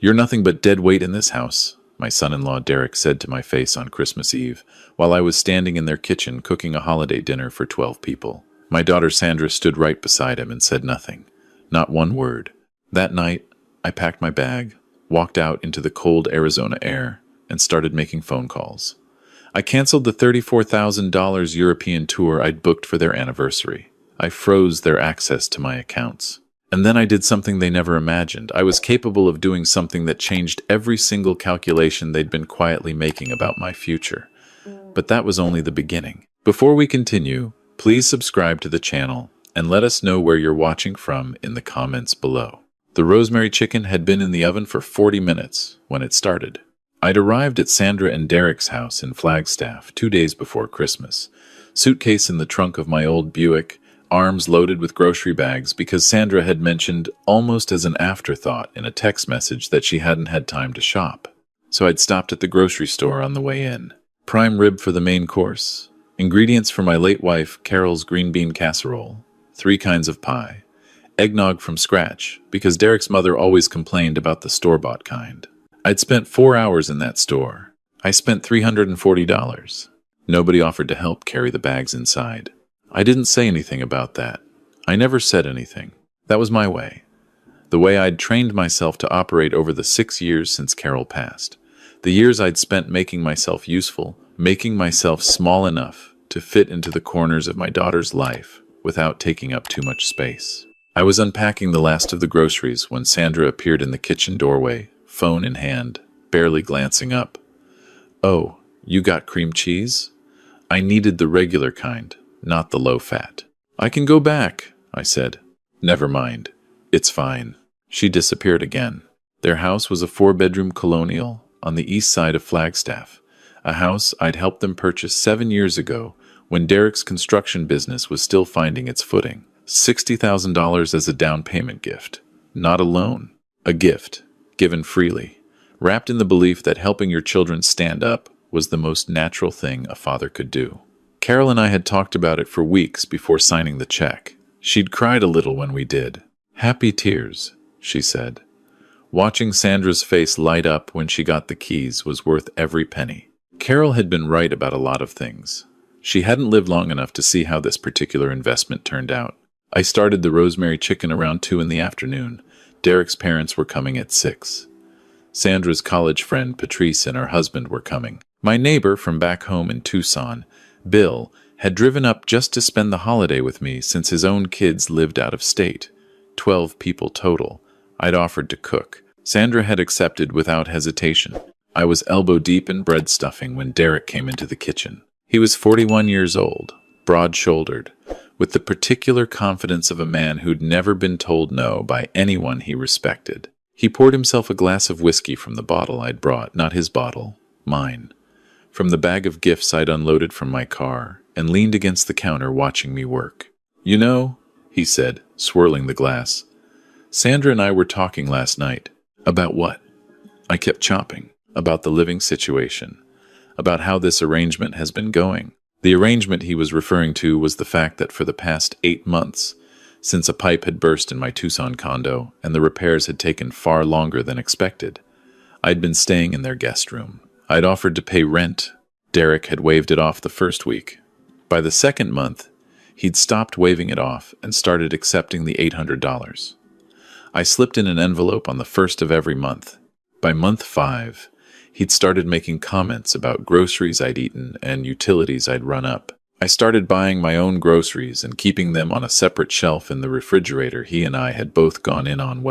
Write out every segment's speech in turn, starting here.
"You're nothing but dead weight in this house," my son-in-law Derek said to my face on Christmas Eve, while I was standing in their kitchen cooking a holiday dinner for 12 people. My daughter Sandra stood right beside him and said nothing. Not one word. That night, I packed my bag, walked out into the cold Arizona air, and started making phone calls. I canceled the $34,000 European tour I'd booked for their anniversary. I froze their access to my accounts. And then I did something they never imagined. I was capable of doing something that changed every single calculation they'd been quietly making about my future. But that was only the beginning. Before we continue, please subscribe to the channel and let us know where you're watching from in the comments below. The rosemary chicken had been in the oven for 40 minutes when it started. I'd arrived at Sandra and Derek's house in Flagstaff 2 days before Christmas. Suitcase in the trunk of my old Buick, arms loaded with grocery bags because Sandra had mentioned almost as an afterthought in a text message that she hadn't had time to shop. So I'd stopped at the grocery store on the way in. Prime rib for the main course. Ingredients for my late wife Carol's green bean casserole. 3 kinds of pie. Eggnog from scratch, because Derek's mother always complained about the store-bought kind. I'd spent 4 hours in that store. I spent $340. Nobody offered to help carry the bags inside. I didn't say anything about that. I never said anything. That was my way. The way I'd trained myself to operate over the 6 years since Carol passed. The years I'd spent making myself useful, making myself small enough to fit into the corners of my daughter's life without taking up too much space. I was unpacking the last of the groceries when Sandra appeared in the kitchen doorway, phone in hand, barely glancing up. "Oh, you got cream cheese?" I needed the regular kind, not the low-fat. "I can go back," I said. "Never mind. It's fine." She disappeared again. Their house was a 4-bedroom colonial on the east side of Flagstaff, a house I'd helped them purchase 7 years ago when Derek's construction business was still finding its footing. $60,000 as a down payment gift. Not a loan. A gift. Given freely, wrapped in the belief that helping your children stand up was the most natural thing a father could do. Carol and I had talked about it for weeks before signing the check. She'd cried a little when we did. "Happy tears," she said. Watching Sandra's face light up when she got the keys was worth every penny. Carol had been right about a lot of things. She hadn't lived long enough to see how this particular investment turned out. I started the rosemary chicken around 2 in the afternoon. Derek's parents were coming at 6. Sandra's college friend Patrice and her husband were coming. My neighbor from back home in Tucson, Bill, had driven up just to spend the holiday with me since his own kids lived out of state. 12 people total. I'd offered to cook. Sandra had accepted without hesitation. I was elbow deep in bread stuffing when Derek came into the kitchen. He was 41 years old, broad-shouldered, with the particular confidence of a man who'd never been told no by anyone he respected. He poured himself a glass of whiskey from the bottle I'd brought, not his bottle, mine, from the bag of gifts I'd unloaded from my car, and leaned against the counter watching me work. "You know," he said, swirling the glass, "Sandra and I were talking last night." "About what?" I kept chopping. "About the living situation. About how this arrangement has been going." The arrangement he was referring to was the fact that for the past 8 months, since a pipe had burst in my Tucson condo and the repairs had taken far longer than expected, I'd been staying in their guest room. I'd offered to pay rent. Derek had waived it off the first week. By the second month, he'd stopped waiving it off and started accepting the $800. I slipped in an envelope on the first of every month. By month 5, he'd started making comments about groceries I'd eaten and utilities I'd run up. I started buying my own groceries and keeping them on a separate shelf in the refrigerator he and I had both gone in on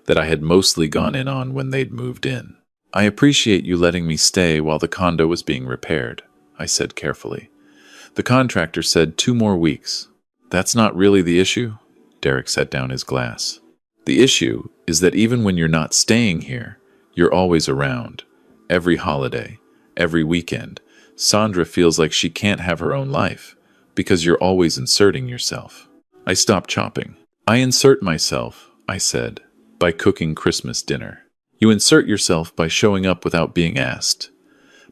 that I had mostly gone in on when they'd moved in. "I appreciate you letting me stay while the condo was being repaired," I said carefully. The contractor said 2 more weeks. "That's not really the issue." Derek set down his glass. "The issue is that even when you're not staying here, you're always around. Every holiday, every weekend, Sandra feels like she can't have her own life because you're always inserting yourself." I stopped chopping. "I insert myself," I said, "by cooking Christmas dinner. You insert yourself by showing up without being asked,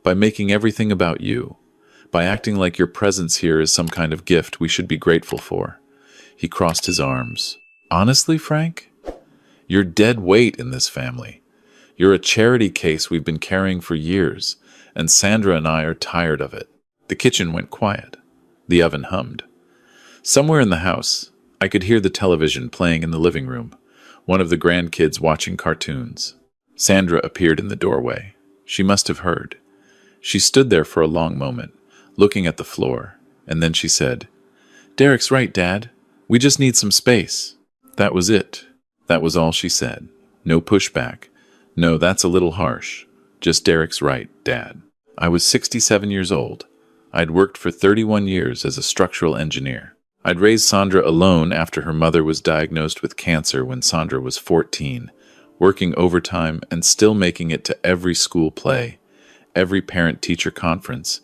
by making everything about you, by acting like your presence here is some kind of gift we should be grateful for." He crossed his arms. "Honestly, Frank, you're dead weight in this family. You're a charity case we've been carrying for years, and Sandra and I are tired of it." The kitchen went quiet. The oven hummed. Somewhere in the house, I could hear the television playing in the living room, one of the grandkids watching cartoons. Sandra appeared in the doorway. She must have heard. She stood there for a long moment, looking at the floor, and then she said, "Derek's right, Dad. We just need some space." That was it. That was all she said. No pushback. No, that's a little harsh. Just Derek's right, Dad. I was 67 years old. I'd worked for 31 years as a structural engineer. I'd raised Sandra alone after her mother was diagnosed with cancer when Sandra was 14, working overtime and still making it to every school play, every parent-teacher conference,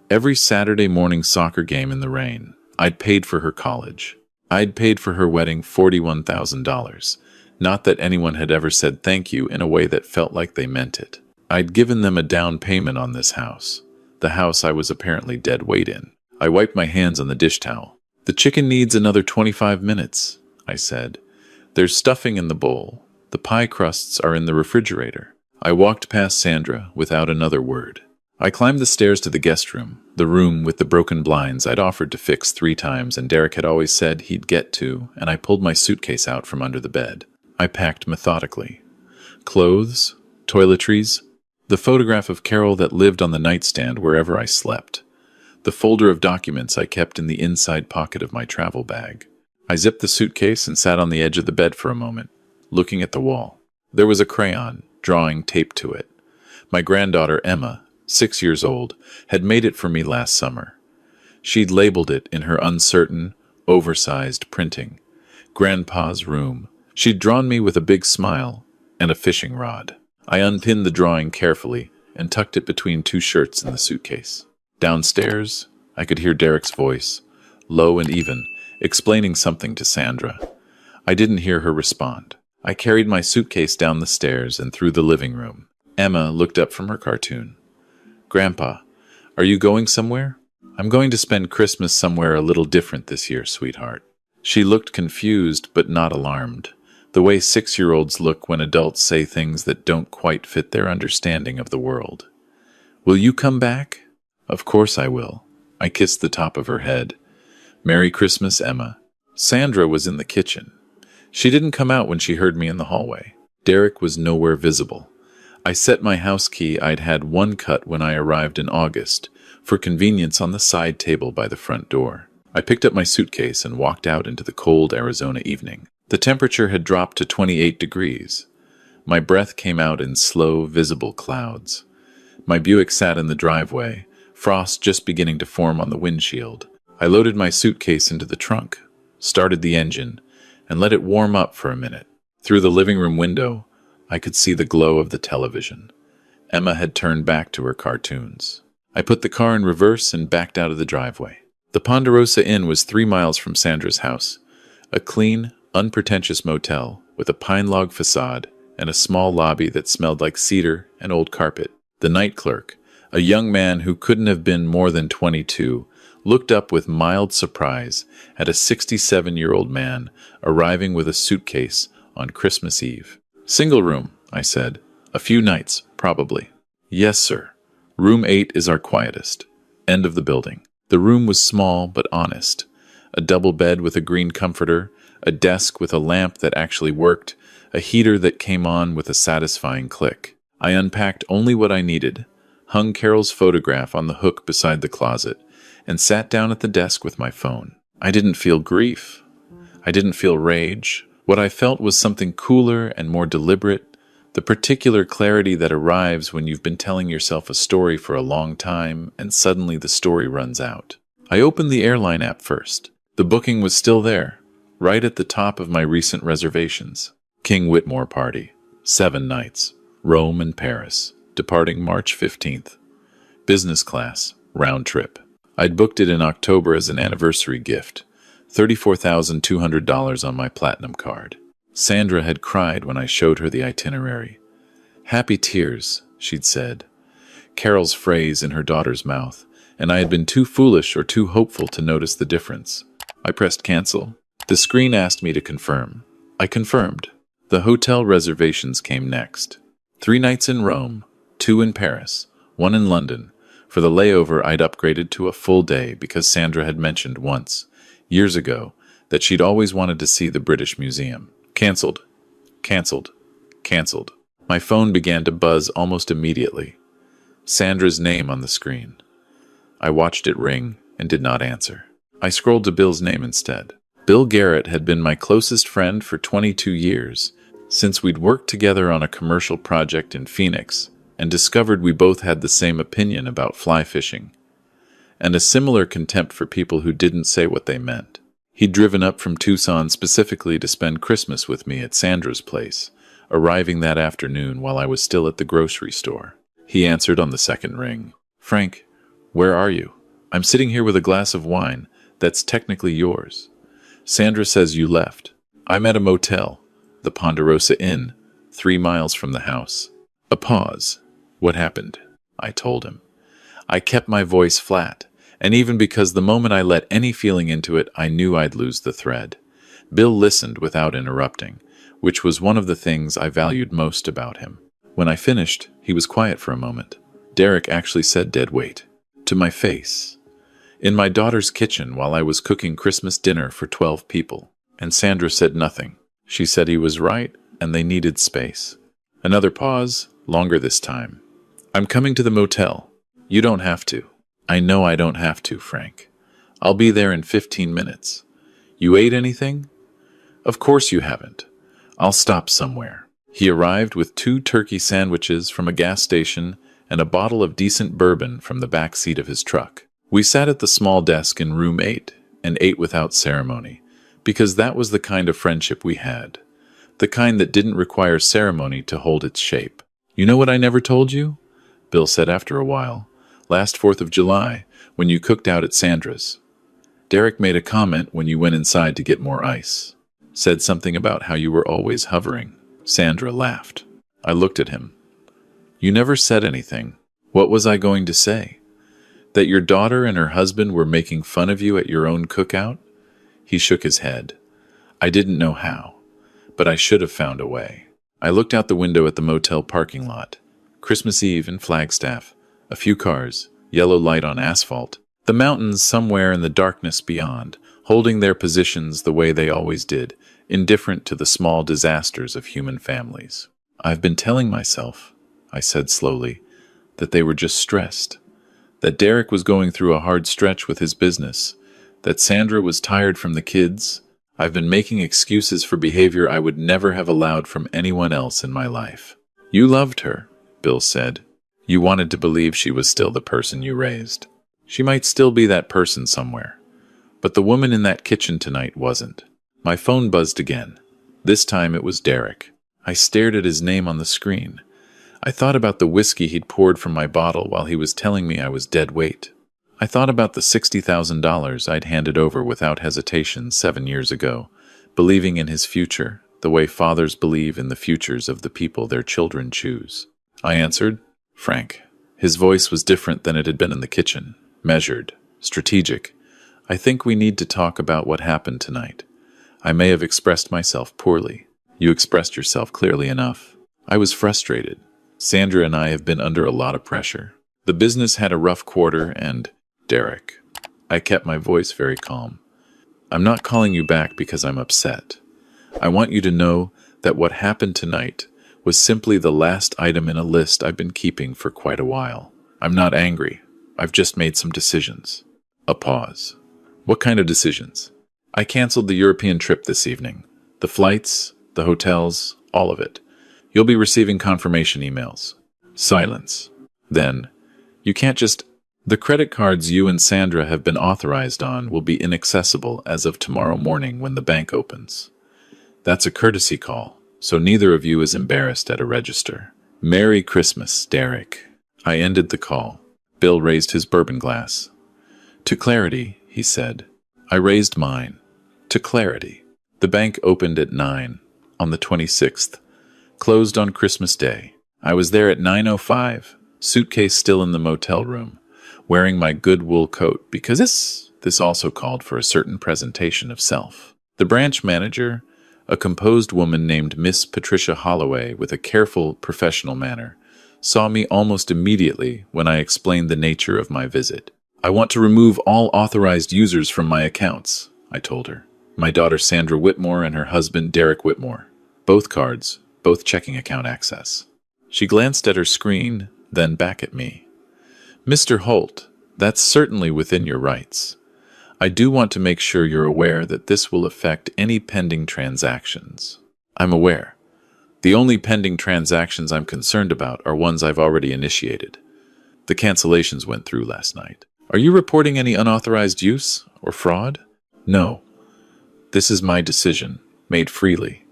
every Saturday morning soccer game in the rain. I'd paid for her college. I'd paid for her wedding $41,000. Not that anyone had ever said thank you in a way that felt like they meant it. I'd given them a down payment on this house, the house I was apparently dead weight in. I wiped my hands on the dish towel. "The chicken needs another 25 minutes, I said. "There's stuffing in the bowl. The pie crusts are in the refrigerator." I walked past Sandra without another word. I climbed the stairs to the guest room, the room with the broken blinds I'd offered to fix 3 times and Derek had always said he'd get to, and I pulled my suitcase out from under the bed. I packed methodically. Clothes, toiletries, the photograph of Carol that lived on the nightstand wherever I slept, the folder of documents I kept in the inside pocket of my travel bag. I zipped the suitcase and sat on the edge of the bed for a moment, looking at the wall. There was a crayon, drawing taped to it. My granddaughter, Emma, 6 years old, had made it for me last summer. She'd labeled it in her uncertain, oversized printing, "Grandpa's Room." She'd drawn me with a big smile and a fishing rod. I unpinned the drawing carefully and tucked it between 2 shirts in the suitcase. Downstairs, I could hear Derek's voice, low and even, explaining something to Sandra. I didn't hear her respond. I carried my suitcase down the stairs and through the living room. Emma looked up from her cartoon. "Grandpa, are you going somewhere?" "I'm going to spend Christmas somewhere a little different this year, sweetheart." She looked confused but not alarmed, the way 6-year-olds look when adults say things that don't quite fit their understanding of the world. "Will you come back?" "Of course I will." I kissed the top of her head. "Merry Christmas, Emma." Sandra was in the kitchen. She didn't come out when she heard me in the hallway. Derek was nowhere visible. I set my house key I'd had 1 cut when I arrived in August, for convenience on the side table by the front door. I picked up my suitcase and walked out into the cold Arizona evening. The temperature had dropped to 28 degrees. My breath came out in slow, visible clouds. My Buick sat in the driveway, frost just beginning to form on the windshield. I loaded my suitcase into the trunk, started the engine, and let it warm up for a minute. Through the living room window, I could see the glow of the television. Emma had turned back to her cartoons. I put the car in reverse and backed out of the driveway. The Ponderosa Inn was 3 miles from Sandra's house, a clean, unpretentious motel with a pine log facade and a small lobby that smelled like cedar and old carpet. The night clerk, a young man who couldn't have been more than 22, looked up with mild surprise at a 67-year-old man arriving with a suitcase on Christmas Eve. "Single room," I said. "A few nights, probably." "Yes, sir. Room 8 is our quietest. End of the building." The room was small but honest. A double bed with a green comforter, a desk with a lamp that actually worked, a heater that came on with a satisfying click. I unpacked only what I needed, hung Carol's photograph on the hook beside the closet, and sat down at the desk with my phone. I didn't feel grief. I didn't feel rage. What I felt was something cooler and more deliberate, the particular clarity that arrives when you've been telling yourself a story for a long time and suddenly the story runs out. I opened the airline app first. The booking was still there, right at the top of my recent reservations. King Whitmore Party, 7 nights, Rome and Paris, departing March 15th. Business class, round trip. I'd booked it in October as an anniversary gift. $34,200 on my platinum card. Sandra had cried when I showed her the itinerary. "Happy tears," she'd said. Carol's phrase in her daughter's mouth, and I had been too foolish or too hopeful to notice the difference. I pressed cancel. The screen asked me to confirm. I confirmed. The hotel reservations came next. 3 nights in Rome, 2 in Paris, 1 in London. For the layover, I'd upgraded to a full day because Sandra had mentioned once, years ago, that she'd always wanted to see the British Museum. Cancelled. Cancelled. Cancelled. My phone began to buzz almost immediately. Sandra's name on the screen. I watched it ring and did not answer. I scrolled to Bill's name instead. Bill Garrett had been my closest friend for 22 years, since we'd worked together on a commercial project in Phoenix and discovered we both had the same opinion about fly fishing, and a similar contempt for people who didn't say what they meant. He'd driven up from Tucson specifically to spend Christmas with me at Sandra's place, arriving that afternoon while I was still at the grocery store. He answered on the second ring. "Frank, where are you? I'm sitting here with a glass of wine that's technically yours. Sandra says you left. I'm at a motel, the Ponderosa Inn, 3 miles from the house." A pause. "What happened?" I told him. I kept my voice flat, and even because the moment I let any feeling into it, I knew I'd lose the thread. Bill listened without interrupting, which was one of the things I valued most about him. When I finished, he was quiet for a moment. Derek actually said dead weight to my face. In my daughter's kitchen while I was cooking Christmas dinner for 12 people. And Sandra said nothing. She said he was right, and they needed space. Another pause, longer this time. "I'm coming to the motel. You don't have to." "I know I don't have to, Frank. I'll be there in 15 minutes. You ate anything?" "Of course you haven't. I'll stop somewhere." He arrived with 2 turkey sandwiches from a gas station and a bottle of decent bourbon from the back seat of his truck. We sat at the small desk in room 8 and ate without ceremony, because that was the kind of friendship we had, the kind that didn't require ceremony to hold its shape. "You know what I never told you?" Bill said after a while. "Last 4th of July, when you cooked out at Sandra's. Derek made a comment when you went inside to get more ice. Said something about how you were always hovering." Sandra laughed. I looked at him. "You never said anything. What was I going to say? That your daughter and her husband were making fun of you at your own cookout?" He shook his head. "I didn't know how, but I should have found a way." I looked out the window at the motel parking lot. Christmas Eve in Flagstaff. A few cars, yellow light on asphalt. The mountains somewhere in the darkness beyond, holding their positions the way they always did, indifferent to the small disasters of human families. "I've been telling myself," I said slowly, "that they were just stressed. That Derek was going through a hard stretch with his business. That Sandra was tired from the kids. I've been making excuses for behavior I would never have allowed from anyone else in my life." "You loved her," Bill said. "You wanted to believe she was still the person you raised. She might still be that person somewhere. But the woman in that kitchen tonight wasn't." My phone buzzed again. This time it was Derek. I stared at his name on the screen. I thought about the whiskey he'd poured from my bottle while he was telling me I was dead weight. I thought about the $60,000 I'd handed over without hesitation 7 years ago, believing in his future, the way fathers believe in the futures of the people their children choose. I answered, "Frank." His voice was different than it had been in the kitchen, measured, strategic. "I think we need to talk about what happened tonight. I may have expressed myself poorly. You expressed yourself clearly enough. I was frustrated. Sandra and I have been under a lot of pressure. The business had a rough quarter and, Derek." I kept my voice very calm. "I'm not calling you back because I'm upset. I want you to know that what happened tonight was simply the last item in a list I've been keeping for quite a while. I'm not angry. I've just made some decisions." A pause. "What kind of decisions?" "I canceled the European trip this evening. The flights, the hotels, all of it. You'll be receiving confirmation emails." Silence. Then, "You can't just... The credit cards you and Sandra have been authorized on will be inaccessible as of tomorrow morning when the bank opens. That's a courtesy call, so neither of you is embarrassed at a register. Merry Christmas, Derek." I ended the call. Bill raised his bourbon glass. "To clarity," he said. I raised mine. "To clarity." The bank opened at 9 on the 26th. Closed on Christmas Day. I was there at 9:05, suitcase still in the motel room, wearing my good wool coat because this also called for a certain presentation of self. The branch manager, A composed woman named Miss Patricia Holloway, with a careful, professional manner, saw me almost immediately when I explained the nature of my visit. "I want to remove all authorized users from my accounts," I told her. "My daughter Sandra Whitmore and her husband Derek Whitmore. Both cards, both checking account access." She glanced at her screen, then back at me. "Mr. Holt, that's certainly within your rights. I do want to make sure you're aware that this will affect any pending transactions." "I'm aware. The only pending transactions I'm concerned about are ones I've already initiated. The cancellations went through last night." "Are you reporting any unauthorized use or fraud?" "No. This is my decision, made freely."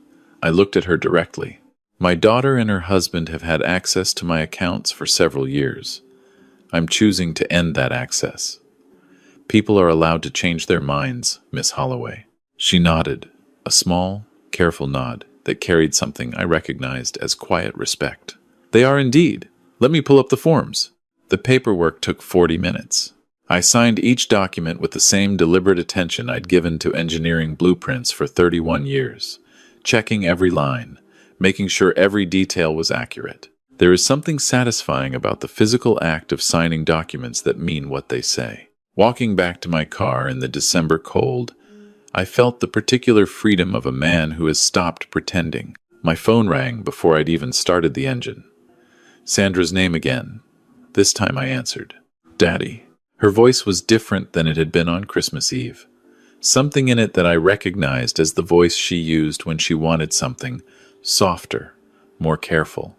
I looked at her directly. "My daughter and her husband have had access to my accounts for several years. I'm choosing to end that access. People are allowed to change their minds, Miss Holloway." She nodded, a small, careful nod that carried something I recognized as quiet respect. "They are indeed. Let me pull up the forms." The paperwork took 40 minutes. I signed each document with the same deliberate attention I'd given to engineering blueprints for 31 years, checking every line, making sure every detail was accurate. There is something satisfying about the physical act of signing documents that mean what they say. Walking back to my car in the December cold, I felt the particular freedom of a man who has stopped pretending. My phone rang before I'd even started the engine. Sandra's name again. This time I answered. "Daddy." Her voice was different than it had been on Christmas Eve. Something in it that I recognized as the voice she used when she wanted something softer, more careful.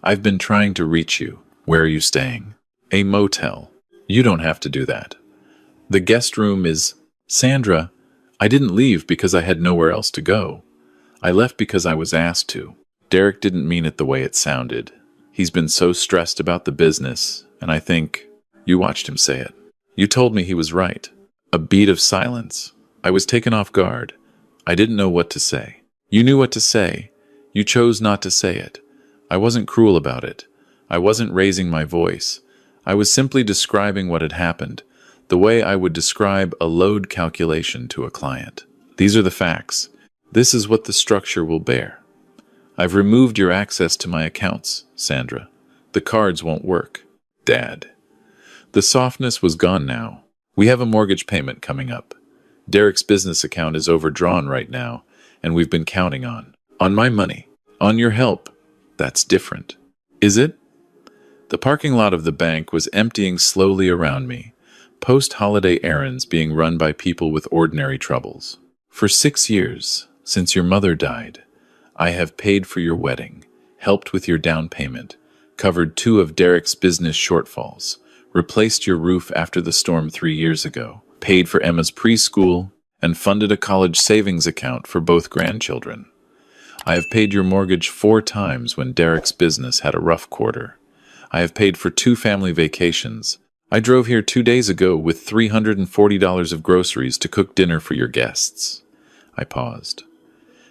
"I've been trying to reach you. Where are you staying?" "A motel." "You don't have to do that. The guest room is—" "Sandra, I didn't leave because I had nowhere else to go. I left because I was asked to." Derek didn't mean it the way it sounded. He's been so stressed about the business, and I think you watched him say it. You told me he was right. A beat of silence. I was taken off guard. I didn't know what to say. You knew what to say. You chose not to say it. I wasn't cruel about it. I wasn't raising my voice. I was simply describing what had happened, the way I would describe a load calculation to a client. These are the facts. This is what the structure will bear. I've removed your access to my accounts, Sandra. The cards won't work. Dad. The softness was gone now. We have a mortgage payment coming up. Derek's business account is overdrawn right now, and we've been counting on my money, on your help. That's different. Is it? The parking lot of the bank was emptying slowly around me, post-holiday errands being run by people with ordinary troubles. For 6 years, since your mother died, I have paid for your wedding, helped with your down payment, covered 2 of Derek's business shortfalls, replaced your roof after the storm 3 years ago, paid for Emma's preschool, and funded a college savings account for both grandchildren. I have paid your mortgage 4 times when Derek's business had a rough quarter. I have paid for 2 family vacations. I drove here 2 days ago with $340 of groceries to cook dinner for your guests. I paused.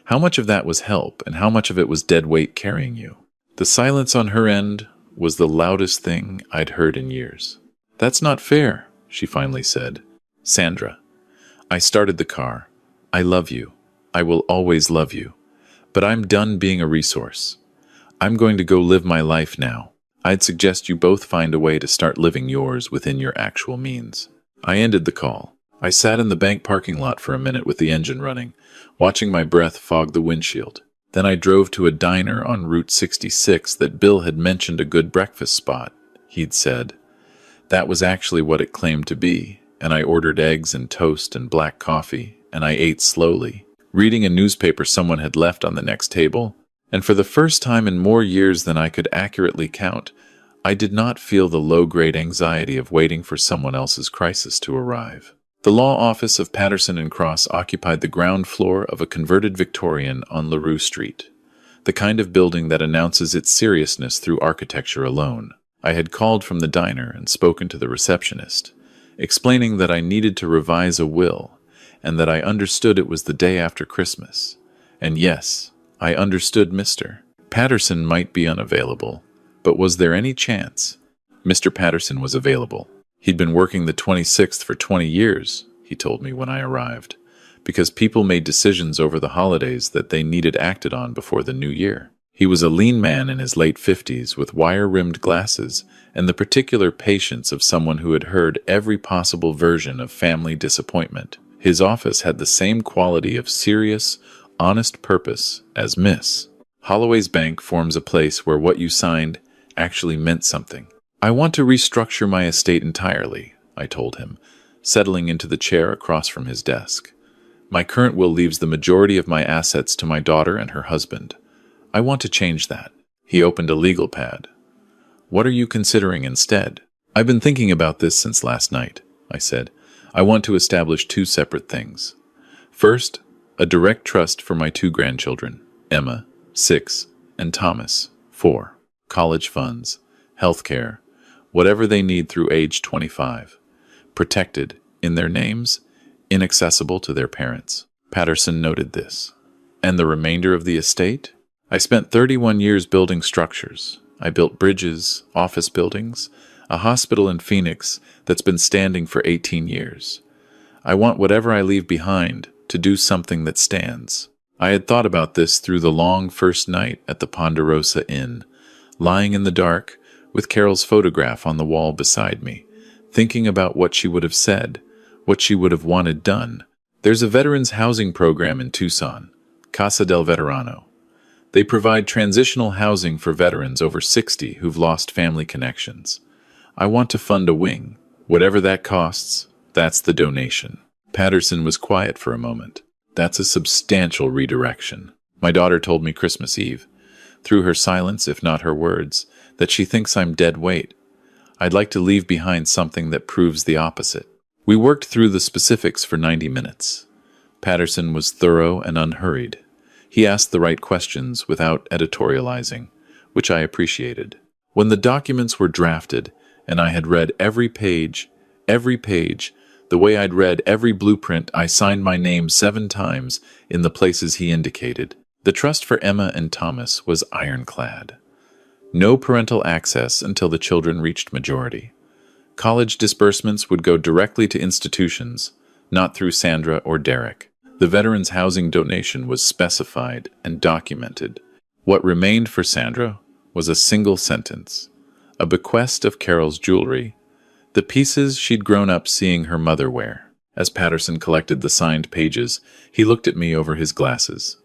How much of that was help, and how much of it was dead weight carrying you? The silence on her end was the loudest thing I'd heard in years. That's not fair, she finally said. Sandra, I started the car. I love you. I will always love you. But I'm done being a resource. I'm going to go live my life now. I'd suggest you both find a way to start living yours within your actual means. I ended the call. I sat in the bank parking lot for a minute with the engine running, watching my breath fog the windshield. Then I drove to a diner on Route 66 that Bill had mentioned a good breakfast spot, he'd said. That was actually what it claimed to be, and I ordered eggs and toast and black coffee, and I ate slowly, reading a newspaper someone had left on the next table. And for the first time in more years than I could accurately count, I did not feel the low-grade anxiety of waiting for someone else's crisis to arrive. The law office of Patterson & Cross occupied the ground floor of a converted Victorian on LaRue Street, the kind of building that announces its seriousness through architecture alone. I had called from the diner and spoken to the receptionist, explaining that I needed to revise a will, and that I understood it was the day after Christmas. And yes, I understood Mr. Patterson might be unavailable, but was there any chance? Mr. Patterson was available. He'd been working the 26th for 20 years, he told me when I arrived. because people made decisions over the holidays that they needed acted on before the new year. He was a lean man in his late 50s with wire-rimmed glasses and the particular patience of someone who had heard every possible version of family disappointment. His office had the same quality of serious, honest purpose as Miss Holloway's bank forms a place where what you signed actually meant something. "I want to restructure my estate entirely," I told him, settling into the chair across from his desk. "My current will leaves the majority of my assets to my daughter and her husband. I want to change that." He opened a legal pad. "What are you considering instead?" "I've been thinking about this since last night," I said. "I want to establish two separate things. First, a direct trust for my two grandchildren, Emma, 6, and Thomas, 4. College funds, health care, whatever they need through age 25. Protected, in their names, inaccessible to their parents." Patterson noted this. "And the remainder of the estate?" "I spent 31 years building structures. I built bridges, office buildings, a hospital in Phoenix that's been standing for 18 years. I want whatever I leave behind to do something that stands." I had thought about this through the long first night at the Ponderosa Inn, lying in the dark with Carol's photograph on the wall beside me, thinking about what she would have said, what she would have wanted done. "There's a veterans housing program in Tucson, Casa del Veterano. They provide transitional housing for veterans over 60 who've lost family connections. I want to fund a wing. Whatever that costs, that's the donation." Patterson was quiet for a moment. "That's a substantial redirection." My daughter told me Christmas Eve, through her silence if not her words, that she thinks I'm dead weight. I'd like to leave behind something that proves the opposite. We worked through the specifics for 90 minutes. Patterson was thorough and unhurried. He asked the right questions without editorializing, which I appreciated. When the documents were drafted, and I had read every page, the way I'd read every blueprint, I signed my name 7 times in the places he indicated. The trust for Emma and Thomas was ironclad. No parental access until the children reached majority. College disbursements would go directly to institutions, not through Sandra or Derek. The veterans' housing donation was specified and documented. What remained for Sandra was a single sentence, a bequest of Carol's jewelry, the pieces she'd grown up seeing her mother wear. As Patterson collected the signed pages, he looked at me over his glasses.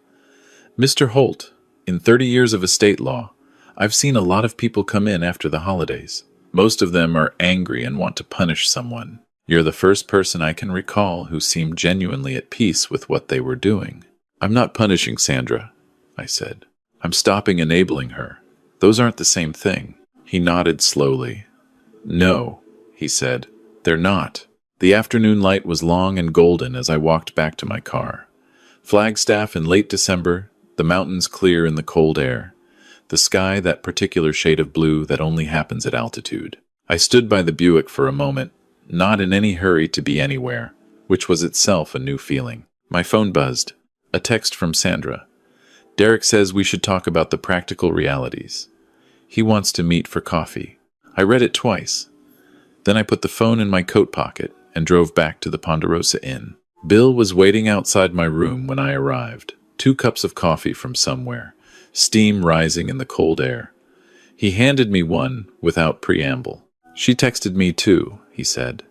"Mr. Holt, in 30 years of estate law, I've seen a lot of people come in after the holidays. Most of them are angry and want to punish someone. You're the first person I can recall who seemed genuinely at peace with what they were doing." "I'm not punishing Sandra," I said. "I'm stopping enabling her. Those aren't the same thing." He nodded slowly. "No," he said, "they're not." The afternoon light was long and golden as I walked back to my car. Flagstaff in late December, the mountains clear in the cold air, the sky that particular shade of blue that only happens at altitude. I stood by the Buick for a moment, not in any hurry to be anywhere, which was itself a new feeling. My phone buzzed. A text from Sandra. "Derek says we should talk about the practical realities. He wants to meet for coffee." I read it twice. Then I put the phone in my coat pocket and drove back to the Ponderosa Inn. Bill was waiting outside my room when I arrived. 2 cups of coffee from somewhere, steam rising in the cold air. He handed me one without preamble. "She texted me too," he said.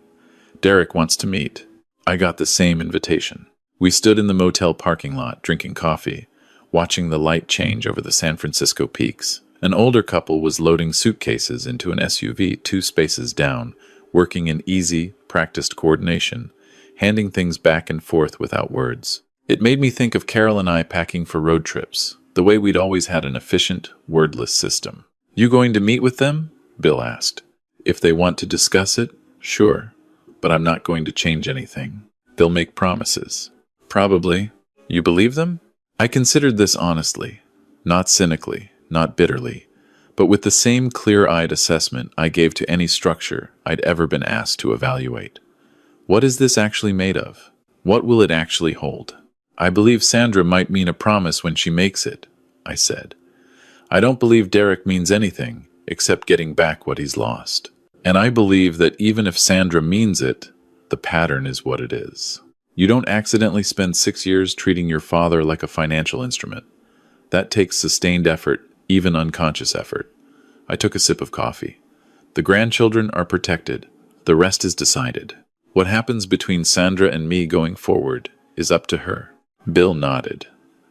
"Derek wants to meet." I got the same invitation. We stood in the motel parking lot drinking coffee, watching the light change over the San Francisco peaks. An older couple was loading suitcases into an SUV 2 spaces down, working in easy, practiced coordination, handing things back and forth without words. It made me think of Carol and I packing for road trips, the way we'd always had an efficient, wordless system. "You going to meet with them?" Bill asked. "If they want to discuss it, sure, but I'm not going to change anything. They'll make promises." "Probably. You believe them?" I considered this honestly, not cynically, not bitterly, but with the same clear-eyed assessment I gave to any structure I'd ever been asked to evaluate. What is this actually made of? What will it actually hold? "I believe Sandra might mean a promise when she makes it," I said. "I don't believe Derek means anything except getting back what he's lost. And I believe that even if Sandra means it, the pattern is what it is." You don't accidentally spend 6 years treating your father like a financial instrument. That takes sustained effort, even unconscious effort. I took a sip of coffee. The grandchildren are protected. The rest is decided. What happens between Sandra and me going forward is up to her. Bill nodded.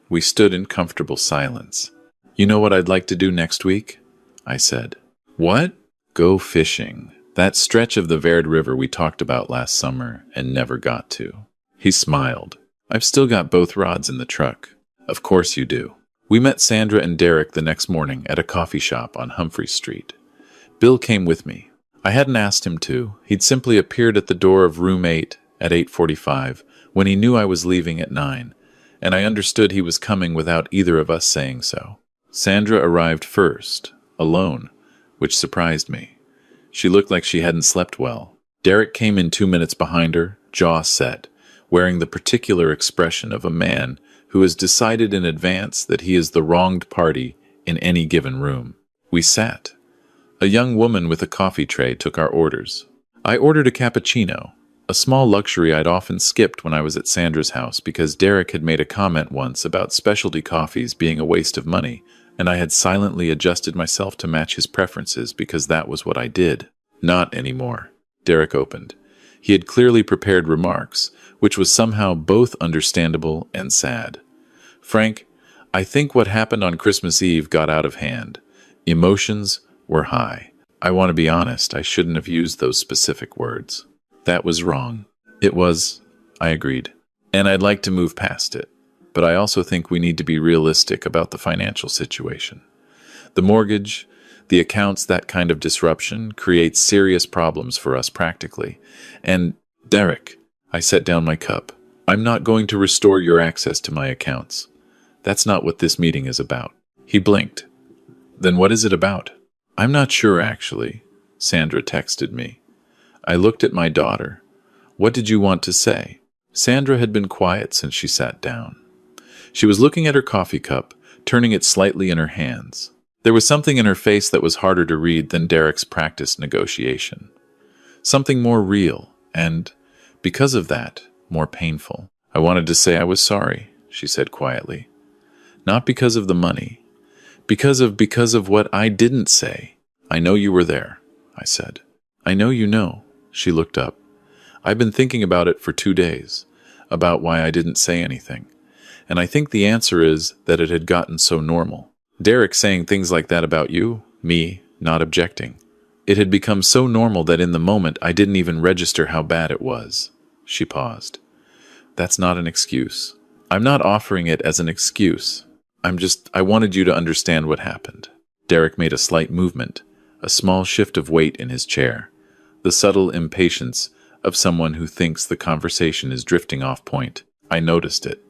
We stood in comfortable silence. You know what I'd like to do next week? I said. What? Go fishing. That stretch of the Verde River we talked about last summer and never got to. He smiled. I've still got both rods in the truck. Of course you do. We met Sandra and Derek the next morning at a coffee shop on Humphrey Street. Bill came with me. I hadn't asked him to. He'd simply appeared at the door of room 8 at 8:45 when he knew I was leaving at 9, and I understood he was coming without either of us saying so. Sandra arrived first, alone, which surprised me. She looked like she hadn't slept well. Derek came in 2 minutes behind her, jaw set, wearing the particular expression of a man who has decided in advance that he is the wronged party in any given room. We sat. A young woman with a coffee tray took our orders. I ordered a cappuccino, a small luxury I'd often skipped when I was at Sandra's house because Derek had made a comment once about specialty coffees being a waste of money, and I had silently adjusted myself to match his preferences because that was what I did. Not anymore. Derek opened. He had clearly prepared remarks, which was somehow both understandable and sad. Frank, I think what happened on Christmas Eve got out of hand. Emotions were high. I want to be honest, I shouldn't have used those specific words. That was wrong. It was, I agreed. And I'd like to move past it. But I also think we need to be realistic about the financial situation. The mortgage, the accounts, that kind of disruption creates serious problems for us practically. And, Derek, I set down my cup. I'm not going to restore your access to my accounts. That's not what this meeting is about. He blinked. Then what is it about? I'm not sure, actually. Sandra texted me. I looked at my daughter. What did you want to say? Sandra had been quiet since she sat down. She was looking at her coffee cup, turning it slightly in her hands. There was something in her face that was harder to read than Derek's practiced negotiation. Something more real, and, because of that, more painful. I wanted to say I was sorry, she said quietly. Not because of the money. Because of what I didn't say. I know you were there, I said. I know you know. She looked up. I've been thinking about it for 2 days, about why I didn't say anything. And I think the answer is that it had gotten so normal. Derek saying things like that about you, me, not objecting. It had become so normal that in the moment I didn't even register how bad it was. She paused. That's not an excuse. I'm not offering it as an excuse. I wanted you to understand what happened. Derek made a slight movement, a small shift of weight in his chair, the subtle impatience of someone who thinks the conversation is drifting off point. I noticed it.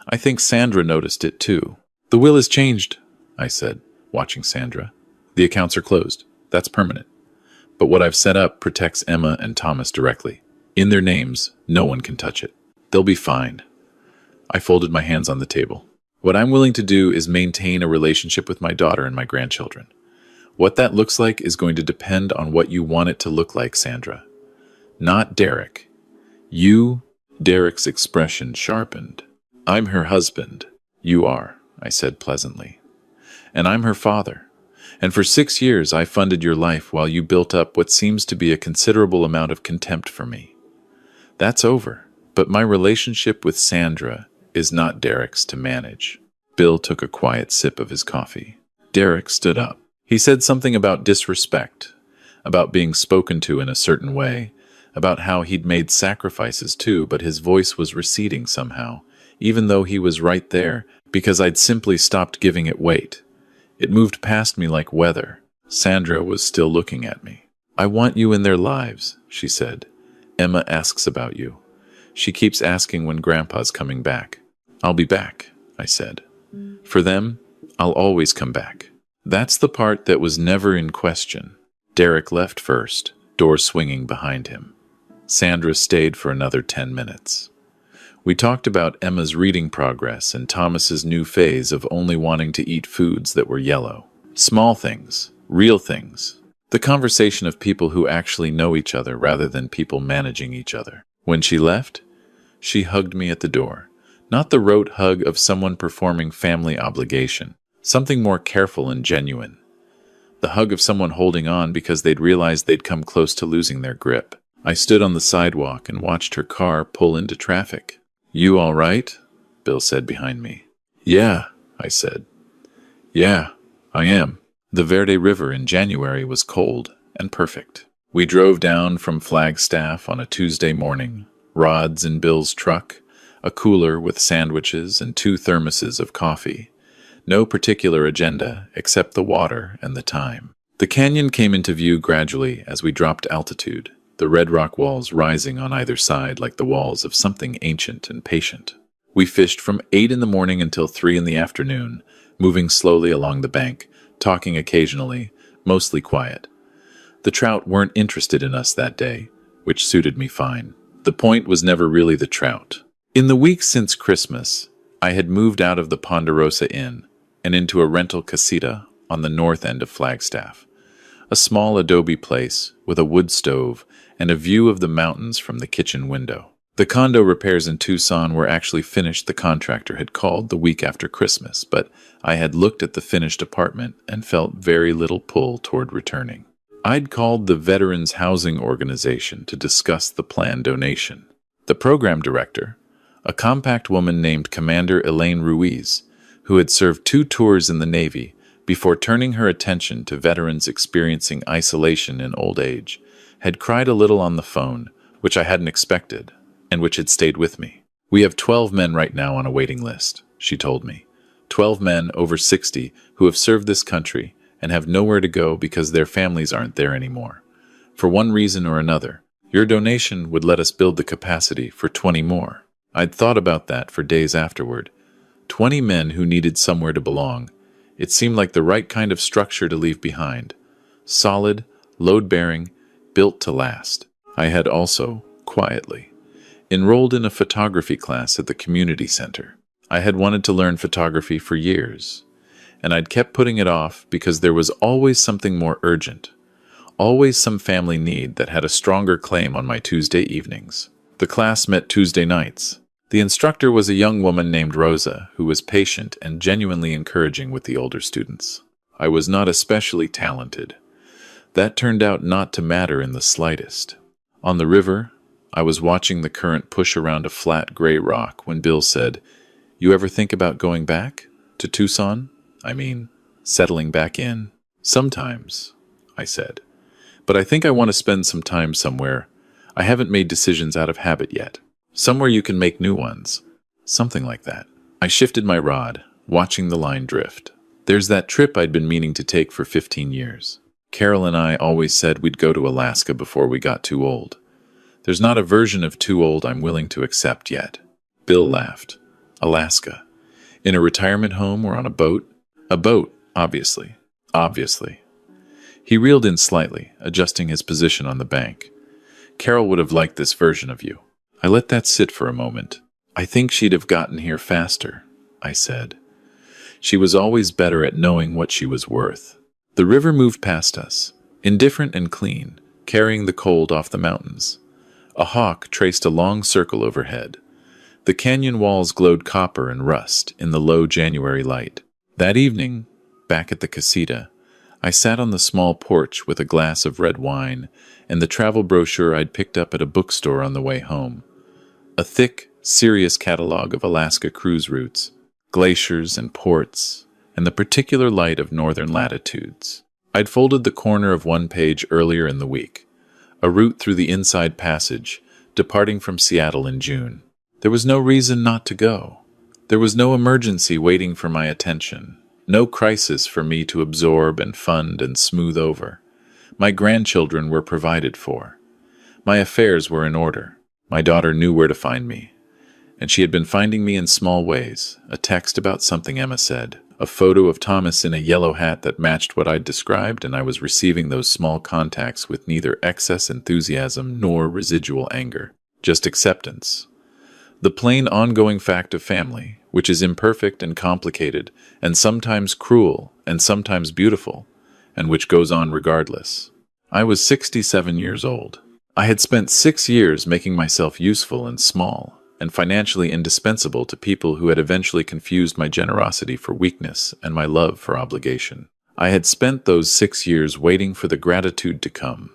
I think Sandra noticed it too. The will is changed, I said, watching Sandra. The accounts are closed. That's permanent. But what I've set up protects Emma and Thomas directly. In their names, no one can touch it. They'll be fine. I folded my hands on the table. What I'm willing to do is maintain a relationship with my daughter and my grandchildren. What that looks like is going to depend on what you want it to look like, Sandra. Not Derek. You, Derek's expression sharpened. I'm her husband. You are, I said pleasantly. And I'm her father. And for 6 years I funded your life while you built up what seems to be a considerable amount of contempt for me. That's over. But my relationship with Sandra is not Derek's to manage. Bill took a quiet sip of his coffee. Derek stood up. He said something about disrespect, about being spoken to in a certain way, about how he'd made sacrifices too, but his voice was receding somehow, even though he was right there, because I'd simply stopped giving it weight. It moved past me like weather. Sandra was still looking at me. I want you in their lives, she said. Emma asks about you. She keeps asking when Grandpa's coming back. I'll be back, I said. For them, I'll always come back. That's the part that was never in question. Derek left first, door swinging behind him. Sandra stayed for another 10 minutes. We talked about Emma's reading progress and Thomas's new phase of only wanting to eat foods that were yellow. Small things, real things. The conversation of people who actually know each other rather than people managing each other. When she left, She hugged me at the door. Not the rote hug of someone performing family obligation. Something more careful and genuine. The hug of someone holding on because they'd realized they'd come close to losing their grip. I stood on the sidewalk and watched her car pull into traffic. "You all right?" Bill said behind me. "Yeah," I said. "Yeah, I am." The Verde River in January was cold and perfect. We drove down from Flagstaff on a Tuesday morning, rods in Bill's truck, a cooler with sandwiches and 2 thermoses of coffee. No particular agenda except the water and the time. The canyon came into view gradually as we dropped altitude, the red rock walls rising on either side like the walls of something ancient and patient. We fished from 8 in the morning until 3 in the afternoon, moving slowly along the bank, talking occasionally, mostly quiet. The trout weren't interested in us that day, which suited me fine. The point was never really the trout. In the weeks since Christmas, I had moved out of the Ponderosa Inn and into a rental casita on the north end of Flagstaff, a small adobe place with a wood stove and a view of the mountains from the kitchen window. The condo repairs in Tucson were actually finished. The contractor had called the week after Christmas, but I had looked at the finished apartment and felt very little pull toward returning. I'd called the Veterans Housing Organization to discuss the planned donation. The program director, a compact woman named Commander Elaine Ruiz, who had served 2 tours in the Navy before turning her attention to veterans experiencing isolation in old age, had cried a little on the phone, which I hadn't expected, and which had stayed with me. "We have 12 men right now on a waiting list," she told me. 12 men over 60 who have served this country and have nowhere to go because their families aren't there anymore. For one reason or another, your donation would let us build the capacity for 20 more. I'd thought about that for days afterward. 20 men who needed somewhere to belong. It seemed like the right kind of structure to leave behind. Solid, load-bearing, built to last. I had also, quietly, enrolled in a photography class at the community center. I had wanted to learn photography for years, and I'd kept putting it off because there was always something more urgent, always some family need that had a stronger claim on my Tuesday evenings. The class met Tuesday nights. The instructor was a young woman named Rosa, who was patient and genuinely encouraging with the older students. I was not especially talented. That turned out not to matter in the slightest. On the river, I was watching the current push around a flat gray rock when Bill said, "You ever think about going back? To Tucson? I mean, settling back in?" "Sometimes," I said. "But I think I want to spend some time somewhere. I haven't made decisions out of habit yet. Somewhere you can make new ones." Something like that. I shifted my rod, watching the line drift. There's that trip I'd been meaning to take for 15 years. Carol and I always said we'd go to Alaska before we got too old. There's not a version of too old I'm willing to accept yet. Bill laughed. Alaska. In a retirement home or on a boat? A boat, obviously. Obviously. He reeled in slightly, adjusting his position on the bank. Carol would have liked this version of you. I let that sit for a moment. I think she'd have gotten here faster, I said. She was always better at knowing what she was worth. The river moved past us, indifferent and clean, carrying the cold off the mountains. A hawk traced a long circle overhead. The canyon walls glowed copper and rust in the low January light. That evening, back at the casita, I sat on the small porch with a glass of red wine and the travel brochure I'd picked up at a bookstore on the way home. A thick, serious catalog of Alaska cruise routes, glaciers and ports, and the particular light of northern latitudes. I'd folded the corner of one page earlier in the week, a route through the Inside Passage, departing from Seattle in June. There was no reason not to go. There was no emergency waiting for my attention, no crisis for me to absorb and fund and smooth over. My grandchildren were provided for. My affairs were in order. My daughter knew where to find me, and she had been finding me in small ways. A text about something Emma said, a photo of Thomas in a yellow hat that matched what I'd described, and I was receiving those small contacts with neither excess enthusiasm nor residual anger, just acceptance. The plain ongoing fact of family, which is imperfect and complicated, and sometimes cruel and sometimes beautiful, and which goes on regardless. I was 67 years old. I had spent 6 years making myself useful and small, and financially indispensable to people who had eventually confused my generosity for weakness and my love for obligation. I had spent those 6 years waiting for the gratitude to come,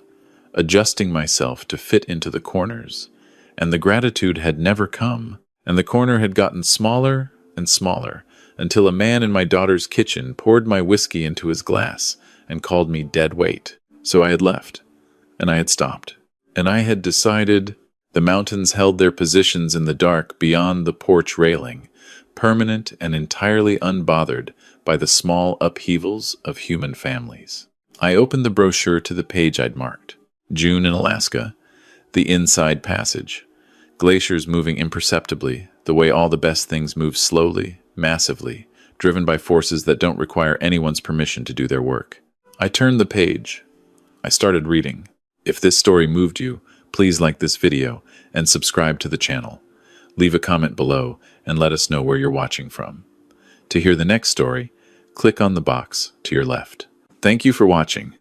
adjusting myself to fit into the corners, and the gratitude had never come, and the corner had gotten smaller and smaller, until a man in my daughter's kitchen poured my whiskey into his glass and called me dead weight. So I had left, and I had stopped, and I had decided. The mountains held their positions in the dark beyond the porch railing, permanent and entirely unbothered by the small upheavals of human families. I opened the brochure to the page I'd marked. June in Alaska, the inside passage. Glaciers moving imperceptibly, the way all the best things move slowly, massively, driven by forces that don't require anyone's permission to do their work. I turned the page. I started reading. If this story moved you, please like this video and subscribe to the channel. Leave a comment below and let us know where you're watching from. To hear the next story, click on the box to your left. Thank you for watching.